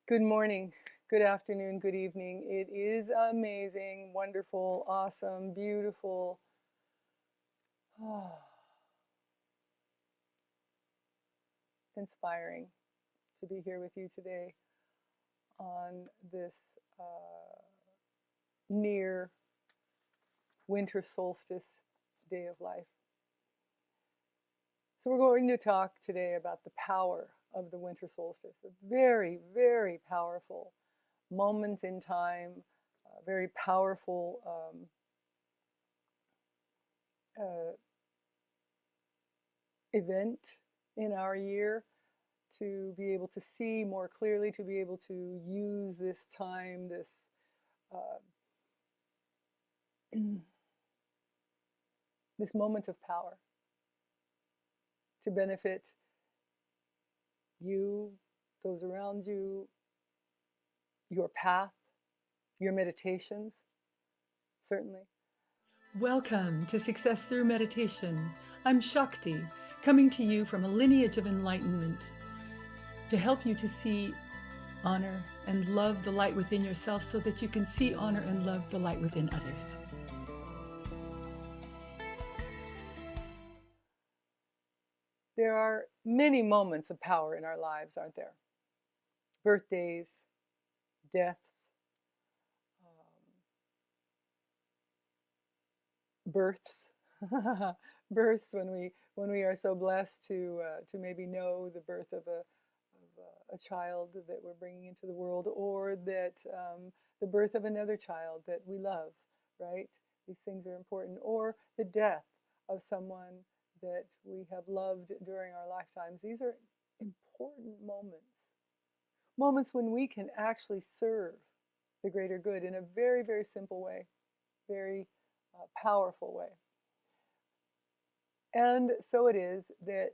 Good morning, good afternoon, good evening. It is amazing, wonderful, awesome, beautiful, inspiring to be here with you today on this uh, near winter solstice day of life. So, we're going to talk today about the power of the winter solstice, a very, very powerful moment in time, very powerful uh, event in our year to be able to see more clearly, to be able to use this time, this uh, this moment of power to benefit you, those around you, your path, your meditations, certainly. Welcome to Success Through Meditation. I'm Shakti, coming to you from a lineage of enlightenment to help you to see, honor, and love the light within yourself so that you can see, honor, and love the light within others. There are many moments of power in our lives, aren't there? Birthdays, deaths, births, births when we are so blessed to maybe know the birth of a child that we're bringing into the world, or that the birth of another child that we love, right? These things are important, or the death of someone that we have loved during our lifetimes. These are important moments when we can actually serve the greater good in a very, very simple way, very powerful way. And so it is that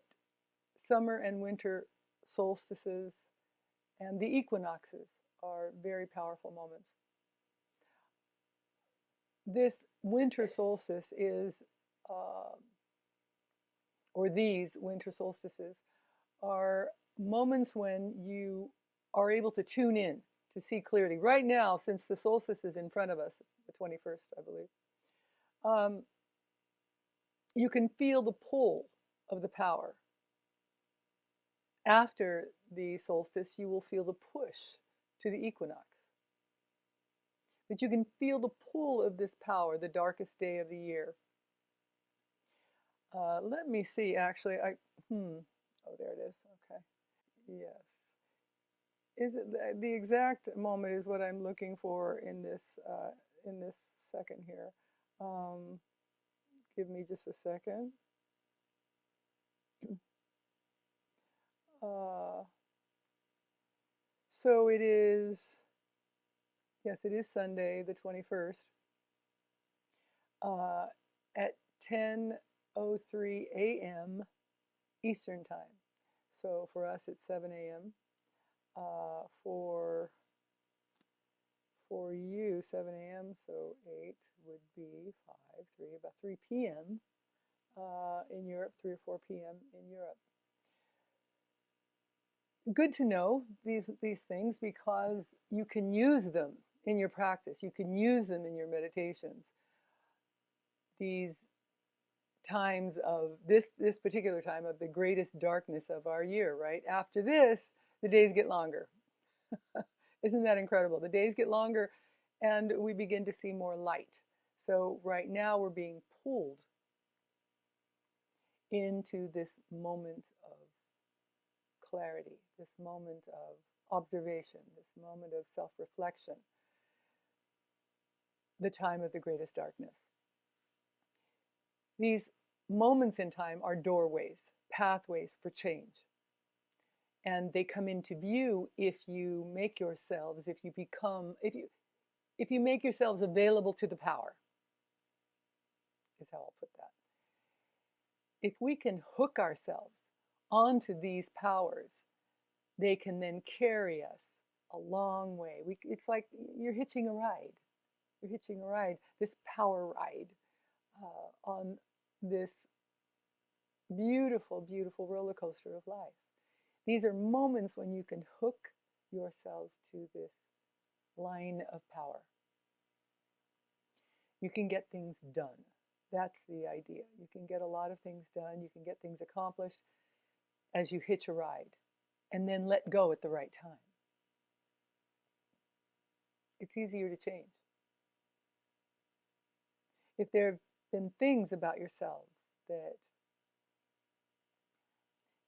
summer and winter solstices and the equinoxes are very powerful moments. This winter solstice is, uh, or these winter solstices, are moments when you are able to tune in to see clearly. Right now, since the solstice is in front of us, the 21st, I believe, um, you can feel the pull of the power. After the solstice, you will feel the push to the equinox. But you can feel the pull of this power, the darkest day of the year. Let me see, actually, oh, there it is, okay, yes. Is it the exact moment is what I'm looking for in this second here. Um, Give me just a second. Uh, so it is, yes, it is Sunday, the 21st, uh, at 10:03 a.m. Eastern Time. So for us, it's 7 a.m. For you, 7 a.m. So 8 would be 5, 3, about 3 p.m. In Europe, 3 or 4 p.m. in Europe. Good to know these things because you can use them in your practice. You can use them in your meditations. These times of this particular time of the greatest darkness of our year, right? After this, the days get longer. Isn't that incredible? The days get longer and we begin to see more light. So right now we're being pulled into this moment of clarity, this moment of observation, this moment of self-reflection, the time of the greatest darkness. These moments in time are doorways, pathways for change. And they come into view if you make yourselves, if you make yourselves available to the power, is how I'll put that. If we can hook ourselves onto these powers, they can then carry us a long way. It's like you're hitching a ride. You're hitching a ride, this power ride on this beautiful, beautiful roller coaster of life. These are moments when you can hook yourselves to this line of power. You can get things done. That's the idea. You can get a lot of things done. You can get things accomplished as you hitch a ride and then let go at the right time. It's easier to change. If there have been things about yourselves that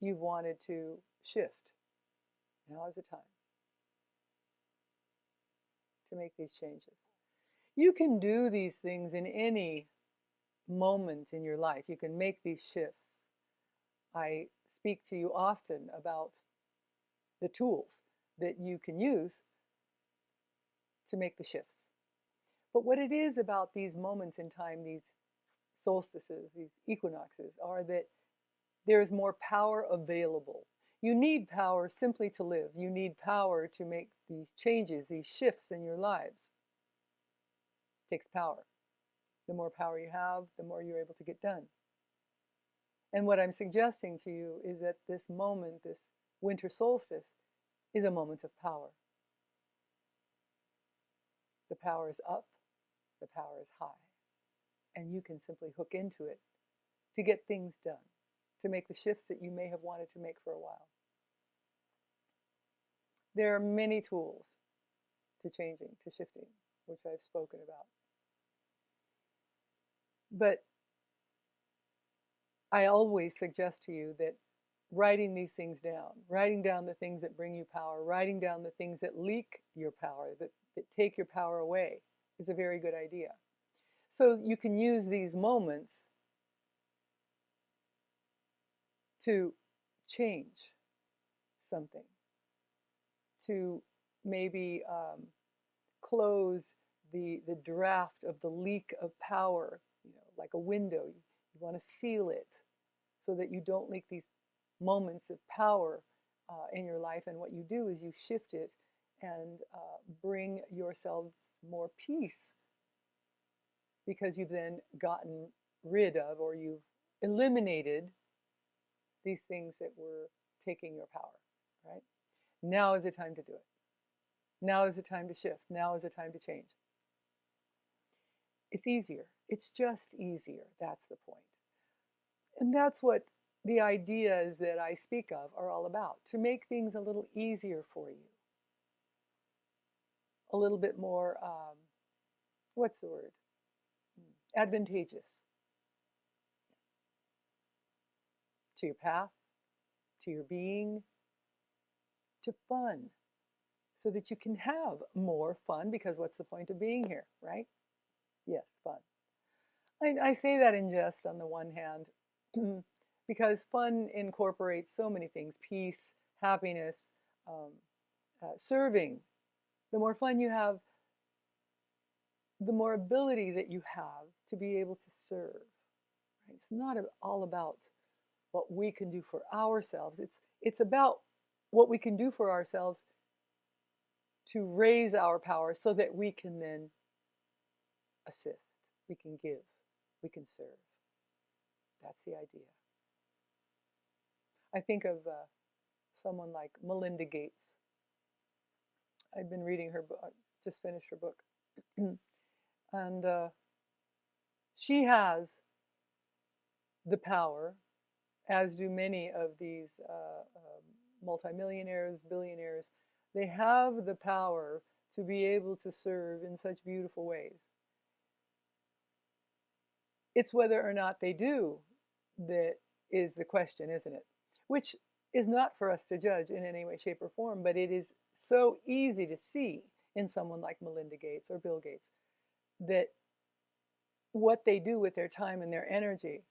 you've wanted to shift, now is the time to make these changes. You can do these things in any moment in your life. You can make these shifts. I speak to you often about the tools that you can use to make the shifts. But what it is about these moments in time, these solstices, these equinoxes, are that there is more power available. You need power simply to live. You need power to make these changes, these shifts in your lives. It takes power. The more power you have, the more you're able to get done. And what I'm suggesting to you is that this moment, this winter solstice, is a moment of power. The power is up, the power is high, and you can simply hook into it to get things done, to make the shifts that you may have wanted to make for a while. There are many tools to changing, to shifting, which I've spoken about. But I always suggest to you that writing these things down, writing down the things that bring you power, writing down the things that leak your power, that take your power away, is a very good idea. So you can use these moments to change something, to maybe close the draft of the leak of power, like a window. You want to seal it so that you don't leak these moments of power in your life. And what you do is you shift it and bring yourselves more peace, because you've then gotten rid of, or you've eliminated these things that were taking your power, right? Now is the time to do it. Now is the time to shift. Now is the time to change. It's easier. It's just easier. That's the point. And that's what the ideas that I speak of are all about, to make things a little easier for you. A little bit more, what's the word? Advantageous to your path, to your being, to fun, so that you can have more fun, because what's the point of being here, right? Yes, fun. I say that in jest on the one hand, because fun incorporates so many things: peace, happiness, serving. The more fun you have, the more ability that you have to be able to serve. Right? It's not all about what we can do for ourselves. It's about what we can do for ourselves to raise our power so that we can then assist, we can give, we can serve. That's the idea. I think of someone like Melinda Gates. I've been reading her book, just finished her book. And she has the power, as do many of these multimillionaires, billionaires. They have the power to be able to serve in such beautiful ways. It's whether or not they do that is the question, isn't it? Which is not for us to judge in any way, shape, or form, but it is so easy to see in someone like Melinda Gates or Bill Gates that what they do with their time and their energy,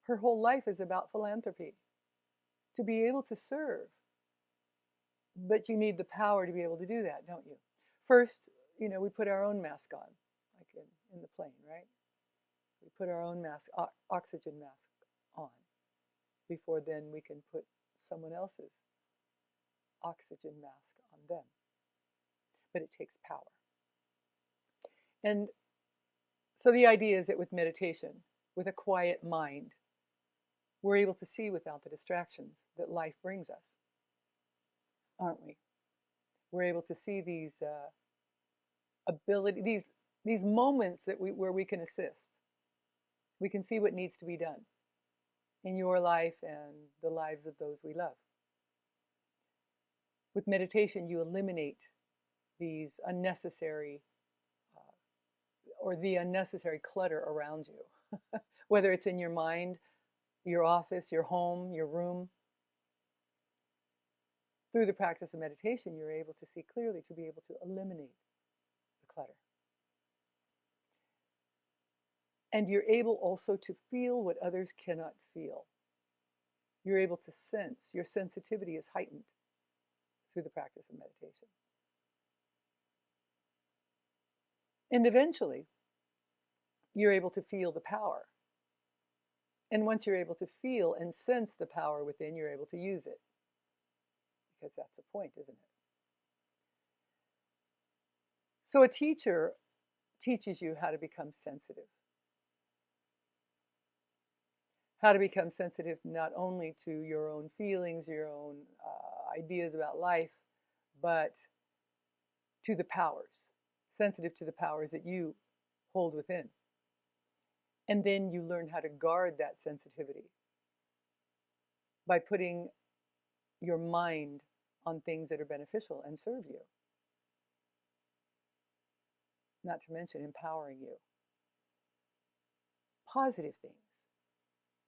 her whole life is about philanthropy, to be able to serve. But you need the power to be able to do that, don't you? First, we put our own mask on, like in the plane, right? We put our own mask, oxygen mask on, before then we can put someone else's oxygen mask on them. But it takes power. And so the idea is that with meditation, with a quiet mind, we're able to see without the distractions that life brings us, aren't we? We're able to see these these moments where we can assist. We can see what needs to be done in your life and the lives of those we love. With meditation, you eliminate these unnecessary or the unnecessary clutter around you, whether it's in your mind, your office, your home, your room. Through the practice of meditation, you're able to see clearly, to be able to eliminate the clutter. And you're able also to feel what others cannot feel. You're able to sense. Your sensitivity is heightened through the practice of meditation. And eventually, you're able to feel the power. And once you're able to feel and sense the power within, you're able to use it. Because that's the point, isn't it? So a teacher teaches you how to become sensitive. How to become sensitive not only to your own feelings, your own ideas about life, but to the powers. Sensitive to the powers that you hold within. And then you learn how to guard that sensitivity by putting your mind on things that are beneficial and serve you. Not to mention empowering you. Positive things.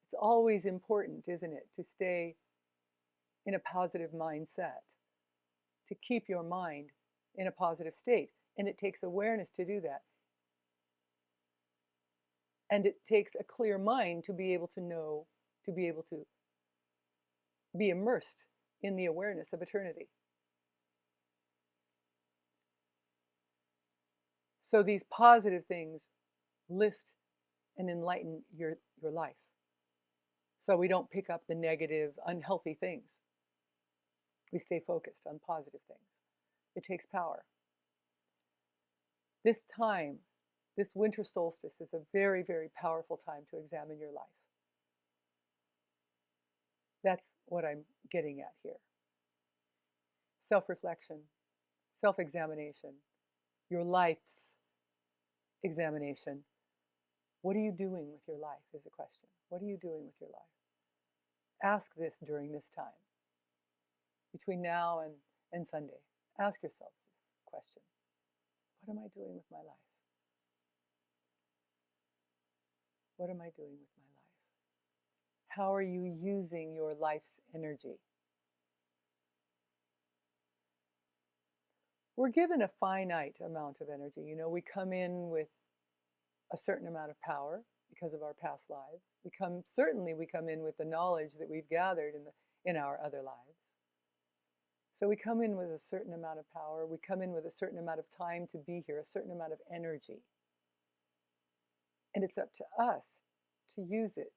It's always important, isn't it, to stay in a positive mindset, to keep your mind in a positive state. And it takes awareness to do that. And it takes a clear mind to be able to know, to be able to be immersed in the awareness of eternity. So these positive things lift and enlighten your life. So we don't pick up the negative, unhealthy things. We stay focused on positive things. It takes power. This time, this winter solstice is a very, very powerful time to examine your life. That's what I'm getting at here. Self-reflection, self-examination, your life's examination. What are you doing with your life is a question. What are you doing with your life? Ask this during this time. Between now and Sunday, ask yourself this question. What am I doing with my life? What am I doing with my life? How are you using your life's energy? We're given a finite amount of energy. You know, we come in with a certain amount of power because of our past lives. We come in with the knowledge that we've gathered in our other lives. So we come in with a certain amount of power. We come in with a certain amount of time to be here, a certain amount of energy. And it's up to us to use it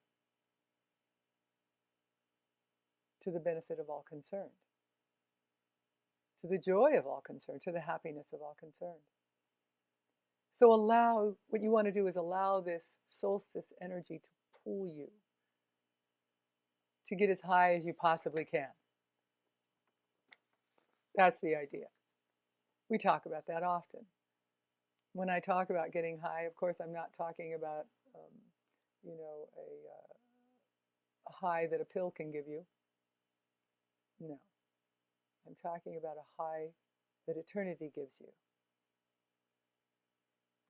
to the benefit of all concerned, to the joy of all concerned, to the happiness of all concerned. So what you want to do is allow this solstice energy to pull you, to get as high as you possibly can. That's the idea. We talk about that often. When I talk about getting high, of course, I'm not talking about, a high that a pill can give you. No. I'm talking about a high that eternity gives you,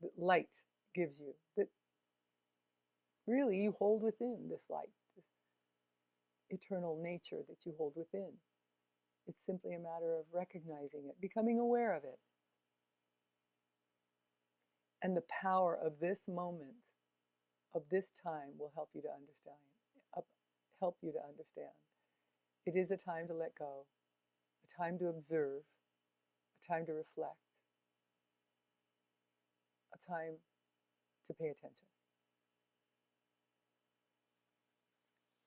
that light gives you, that really you hold within this light, this eternal nature that you hold within. It's simply a matter of recognizing it, becoming aware of it. And the power of this moment, of this time, will help you to understand. It is a time to let go, a time to observe, a time to reflect, a time to pay attention.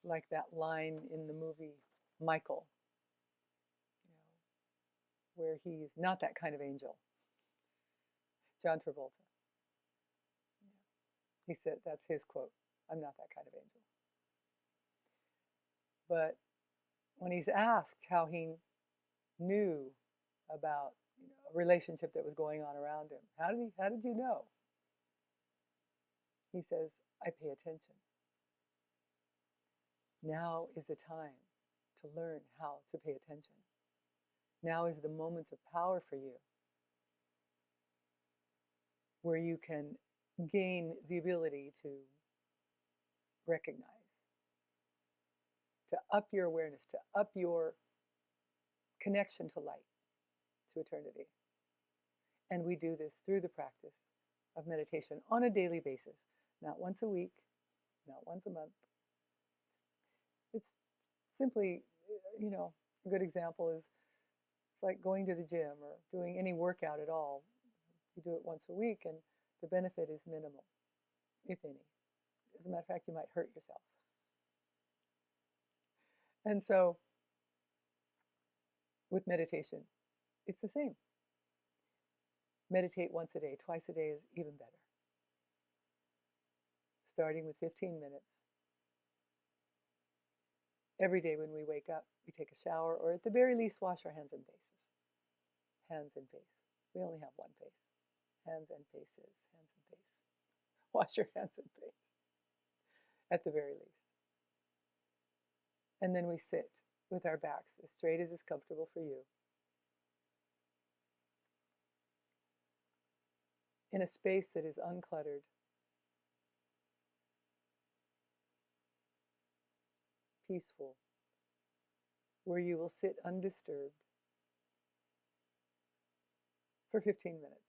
Like that line in the movie Michael, where he's not that kind of angel. John Travolta. He said, that's his quote, I'm not that kind of angel. But when he's asked how he knew about a relationship that was going on around him. How did you know? He says, I pay attention. Now is the time to learn how to pay attention. Now is the moments of power for you, where you can gain the ability to recognize, to up your awareness, to up your connection to light, to eternity. And we do this through the practice of meditation on a daily basis, not once a week, not once a month. It's simply, a good example is it's like going to the gym or doing any workout at all. You do it once a week and the benefit is minimal, if any. As a matter of fact, you might hurt yourself. And so with meditation, it's the same. Meditate once a day. Twice a day is even better. Starting with 15 minutes. Every day when we wake up, we take a shower, or at the very least, wash our hands and faces. Hands and face. We only have one face. Hands and faces. Hands and face. Wash your hands and face. At the very least. And then we sit with our backs as straight as is comfortable for you, in a space that is uncluttered, peaceful, where you will sit undisturbed for 15 minutes.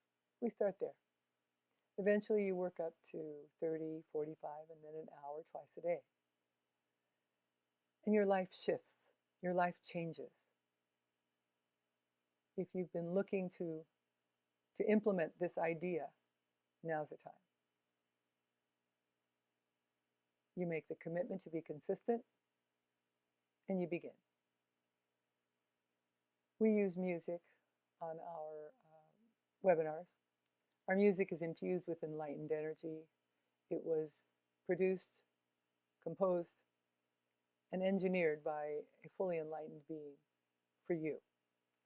We start there. Eventually you work up to 30, 45, and then an hour twice a day. And your life shifts. Your life changes. If you've been looking to implement this idea, now's the time. You make the commitment to be consistent, and you begin. We use music on our webinars. Our music is infused with enlightened energy. It was produced, composed, and engineered by a fully enlightened being for you,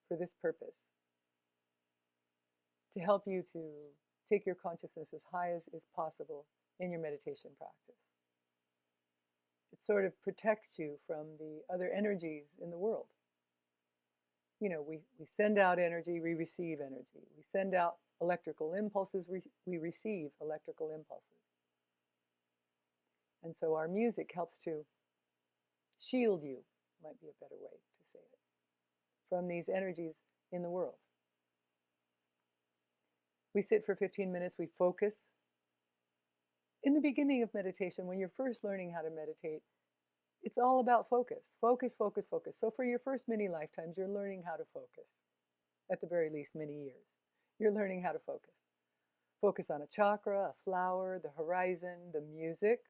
for this purpose, to help you to take your consciousness as high as is possible in your meditation practice. It sort of protects you from the other energies in the world. We send out energy, we receive energy. We send out electrical impulses, we receive electrical impulses. And so our music helps to shield you, might be a better way to say it, from these energies in the world. We sit for 15 minutes, we focus. In the beginning of meditation, when you're first learning how to meditate, it's all about focus. Focus, focus, focus. So for your first many lifetimes, you're learning how to focus. At the very least, many years. You're learning how to focus. Focus on a chakra, a flower, the horizon, the music.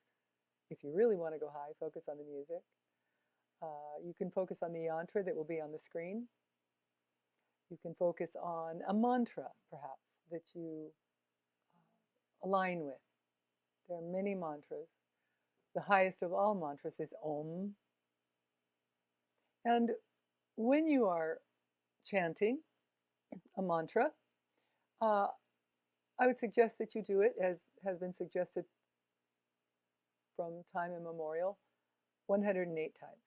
If you really want to go high, focus on the music. You can focus on the yantra that will be on the screen. You can focus on a mantra, perhaps, that you align with. There are many mantras. The highest of all mantras is Om. And when you are chanting a mantra, I would suggest that you do it, as has been suggested from time immemorial, 108 times.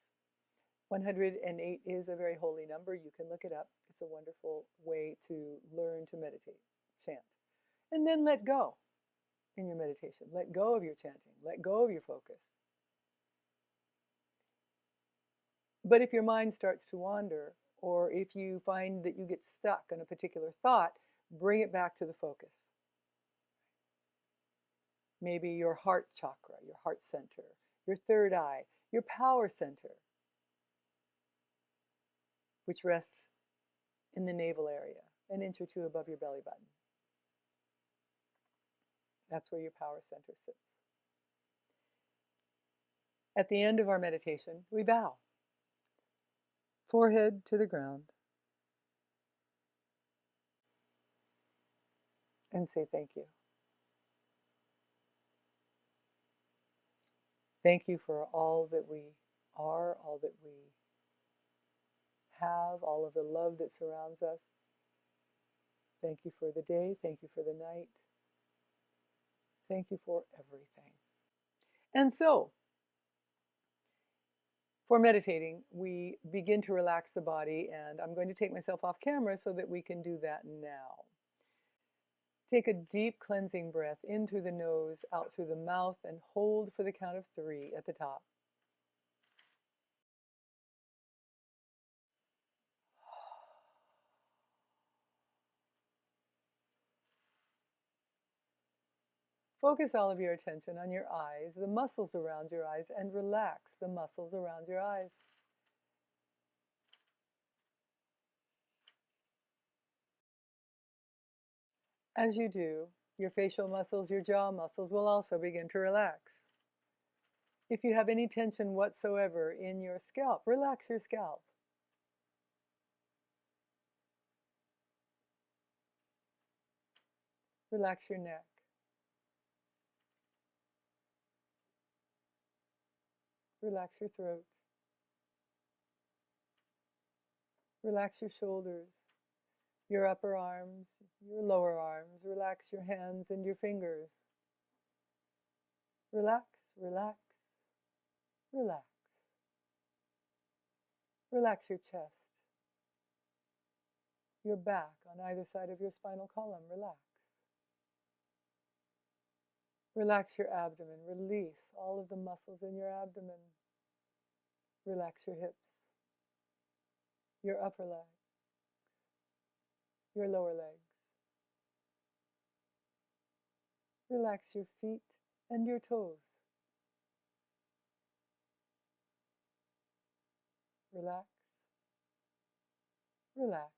108 is a very holy number. You can look it up. It's a wonderful way to learn to meditate, chant. And then let go in your meditation. Let go of your chanting. Let go of your focus. But if your mind starts to wander, or if you find that you get stuck on a particular thought, bring it back to the focus. Maybe your heart chakra, your heart center, your third eye, your power center, which rests in the navel area, an inch or two above your belly button. That's where your power center sits. At the end of our meditation, we bow, forehead to the ground, and say thank you. Thank you for all that we are, all that we have, all of the love that surrounds us. Thank you for the day. Thank you for the night. Thank you for everything. And so, for meditating, we begin to relax the body, and I'm going to take myself off camera so that we can do that now. Take a deep cleansing breath in through the nose, out through the mouth, and hold for the count of 3 at the top. Focus all of your attention on your eyes, the muscles around your eyes, and relax the muscles around your eyes. As you do, your facial muscles, your jaw muscles will also begin to relax. If you have any tension whatsoever in your scalp, relax your scalp. Relax your neck. Relax your throat. Relax your shoulders, your upper arms, your lower arms. Relax your hands and your fingers. Relax, relax, relax. Relax your chest, your back on either side of your spinal column. Relax. Relax your abdomen. Release all of the muscles in your abdomen. Relax your hips, your upper leg, your lower legs. Relax your feet and your toes. Relax, relax,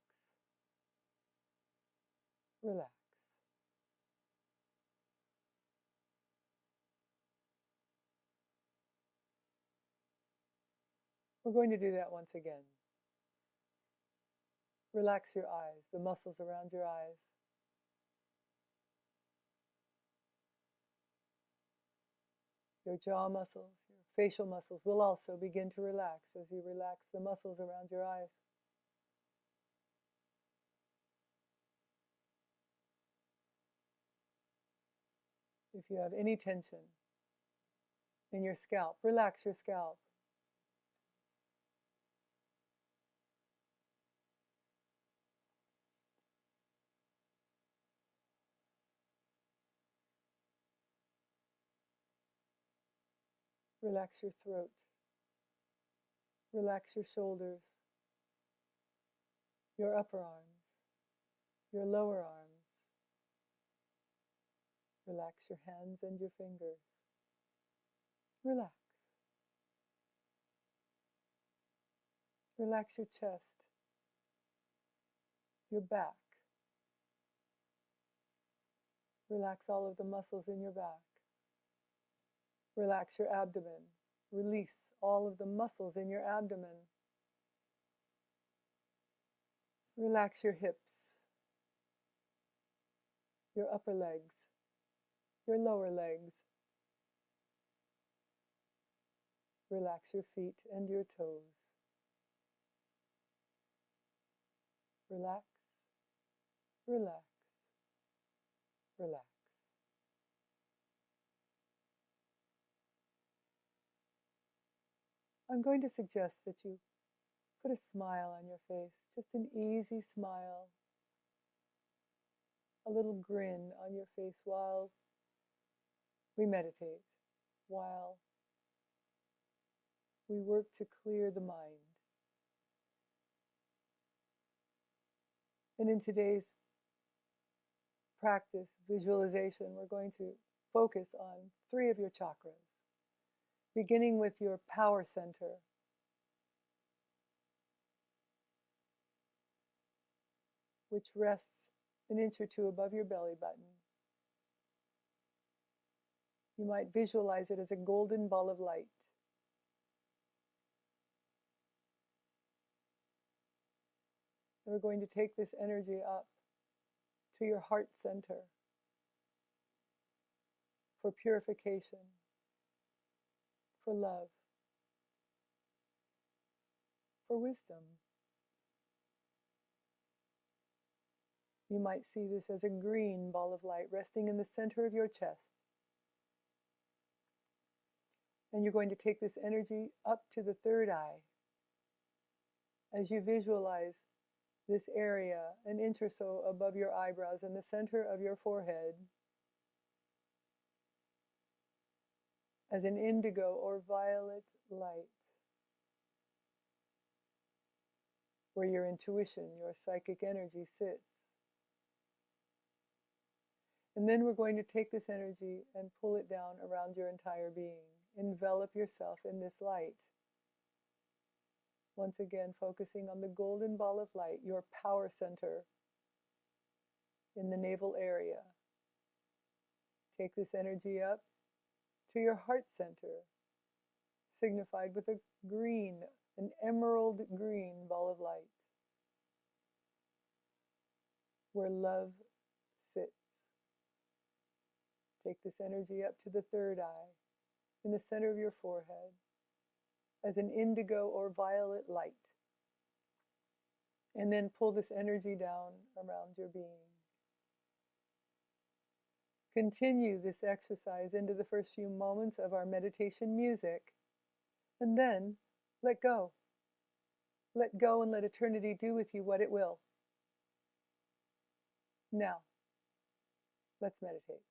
relax. We're going to do that once again. Relax your eyes, the muscles around your eyes. Your jaw muscles, your facial muscles will also begin to relax as you relax the muscles around your eyes. If you have any tension in your scalp, relax your scalp. Relax your throat. Relax your shoulders, your upper arms, your lower arms. Relax your hands and your fingers. Relax. Relax your chest, your back. Relax all of the muscles in your back. Relax your abdomen. Release all of the muscles in your abdomen. Relax your hips, your upper legs, your lower legs. Relax your feet and your toes. Relax, relax, relax. I'm going to suggest that you put a smile on your face, just an easy smile, a little grin on your face while we meditate, while we work to clear the mind. And in today's practice, visualization, we're going to focus on 3 of your chakras, beginning with your power center, which rests an inch or 2 above your belly button. You might visualize it as a golden ball of light. And we're going to take this energy up to your heart center for purification, for love, for wisdom. You might see this as a green ball of light resting in the center of your chest. And you're going to take this energy up to the third eye as you visualize this area an inch or so above your eyebrows in the center of your forehead as an indigo or violet light, where your intuition, your psychic energy sits. And then we're going to take this energy and pull it down around your entire being. Envelop yourself in this light. Once again, focusing on the golden ball of light, your power center in the navel area. Take this energy up to your heart center, signified with a green, an emerald green ball of light, where love sits. Take this energy up to the third eye, in the center of your forehead, as an indigo or violet light. And then pull this energy down around your being. Continue this exercise into the first few moments of our meditation music, and then let go. Let go and let eternity do with you what it will. Now, let's meditate.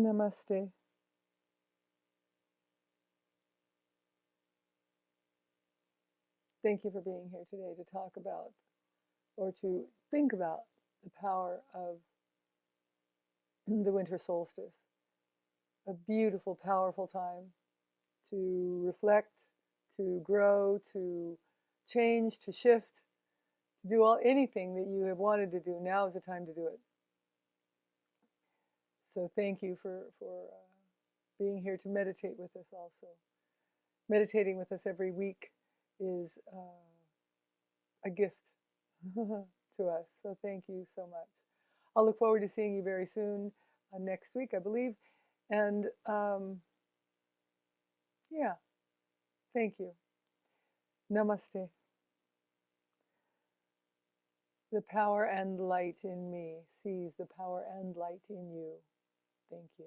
Namaste. thank you for being here today to talk about or to think about the power of the winter solstice. A beautiful, powerful time to reflect, to grow, to change, to shift, to do anything that you have wanted to do. Now is the time to do it. So thank you for being here to meditate with us also. Meditating with us every week is a gift to us. So thank you so much. I'll look forward to seeing you very soon, next week, I believe. And yeah, thank you. Namaste. The power and light in me sees the power and light in you. Thank you.